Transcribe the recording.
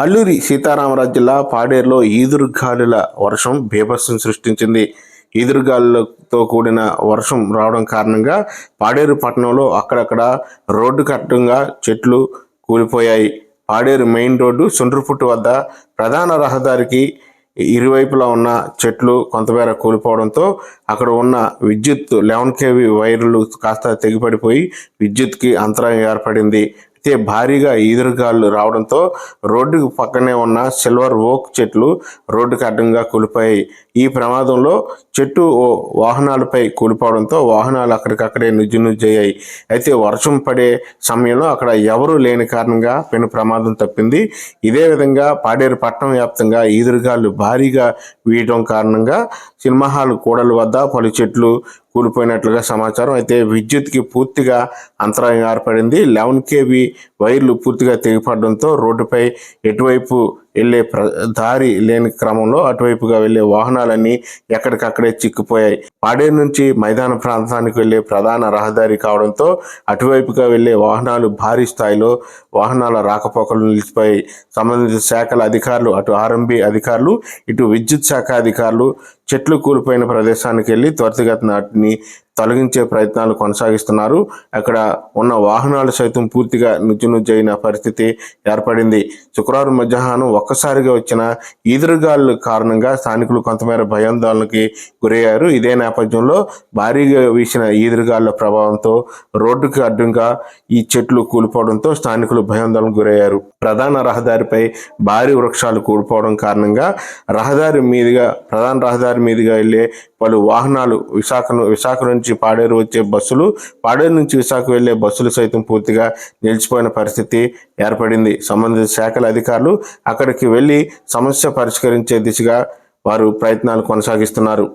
అల్లూరి సీతారామరాజు జిల్లా పాడేరులో ఈదురుగాలుల వర్షం బీభత్సం సృష్టించింది. ఈదురుగాలులతో కూడిన వర్షం రావడం కారణంగా పాడేరు పట్టణంలో అక్కడక్కడ రోడ్డు కట్టంగా చెట్లు కూలిపోయాయి. పాడేరు మెయిన్ రోడ్డు సుండ్రుపుట్టు వద్ద ప్రధాన రహదారికి ఇరువైపులా ఉన్న చెట్లు కొంతమేర కూలిపోవడంతో అక్కడ ఉన్న విద్యుత్ 11 kV వైర్లు కాస్త తెగిపడిపోయి విద్యుత్కి అంతరాయం ఏర్పడింది. అయితే భారీగా ఈదురుగాలు రావడంతో రోడ్డుకు పక్కనే ఉన్న సిల్వర్ ఓక్ చెట్లు రోడ్డుకు అడ్డంగా కూలిపోయాయి. ఈ ప్రమాదంలో చెట్టు వాహనాలపై కూలిపోవడంతో వాహనాలు అక్కడికక్కడే నుజ్జునుజ్జయ్యాయి. అయితే వర్షం పడే సమయంలో అక్కడ ఎవరూ లేని కారణంగా పెను ప్రమాదం తప్పింది. ఇదే విధంగా పాడేరు పట్టణం వ్యాప్తంగా ఈదురుగాలు భారీగా వీయడం కారణంగా సినిమా హాల్ కూడలి వద్ద పలు చెట్లు కూలిపోయినట్లుగా సమాచారం. అయితే విద్యుత్కి పూర్తిగా అంతరాయం ఏర్పడింది. 11 kV వైర్లు పూర్తిగా తెగిపడడంతో రోడ్డుపై ఎటువైపు వెళ్ళే దారి లేని క్రమంలో అటువైపుగా వెళ్ళే వాహనాలన్నీ ఎక్కడికక్కడే చిక్కుపోయాయి. పాడేరు నుంచి మైదాన ప్రాంతానికి వెళ్ళే ప్రధాన రహదారి కావడంతో అటువైపుగా వెళ్ళే వాహనాలు భారీ స్థాయిలో వాహనాల రాకపోకలు నిలిచిపోయాయి. సంబంధిత శాఖల అధికారులు, అటు ఆర్ఎంబీ అధికారులు, ఇటు విద్యుత్ శాఖ అధికారులు చెట్లు కూలిపోయిన ప్రదేశానికి వెళ్ళి త్వరితగతిన వాటిని తొలగించే ప్రయత్నాలు కొనసాగిస్తున్నారు. అక్కడ ఉన్న వాహనాలు సైతం పూర్తిగా నుజ్జునుజ్జైన పరిస్థితి ఏర్పడింది. శుక్రవారం మధ్యాహ్నం ఒక్కసారిగా వచ్చిన ఈదురుగాలుల కారణంగా స్థానికులు కొంతమేర భయాందోళనకి గురయ్యారు. ఇదే నేపథ్యంలో భారీగా వీసిన ఈదురుగాలుల ప్రభావంతో రోడ్డుకి అడ్డంగా ఈ చెట్లు కూలిపోవడంతో స్థానికులు భయాందోళనకు గురయ్యారు. ప్రధాన రహదారిపై భారీ వృక్షాలు కూలిపోవడం కారణంగా ప్రధాన రహదారి మీదుగా వెళ్ళే పలు వాహనాలు విశాఖ నుంచి పాడేరు వచ్చే బస్సులు, పాడేరు నుంచి విశాఖ వెళ్లే బస్సులు సైతం పూర్తిగా నిలిచిపోయిన పరిస్థితి ఏర్పడింది. సంబంధిత శాఖల అధికారులు అక్కడికి వెళ్లి సమస్య పరిష్కరించే దిశగా వారు ప్రయత్నాలు కొనసాగిస్తున్నారు.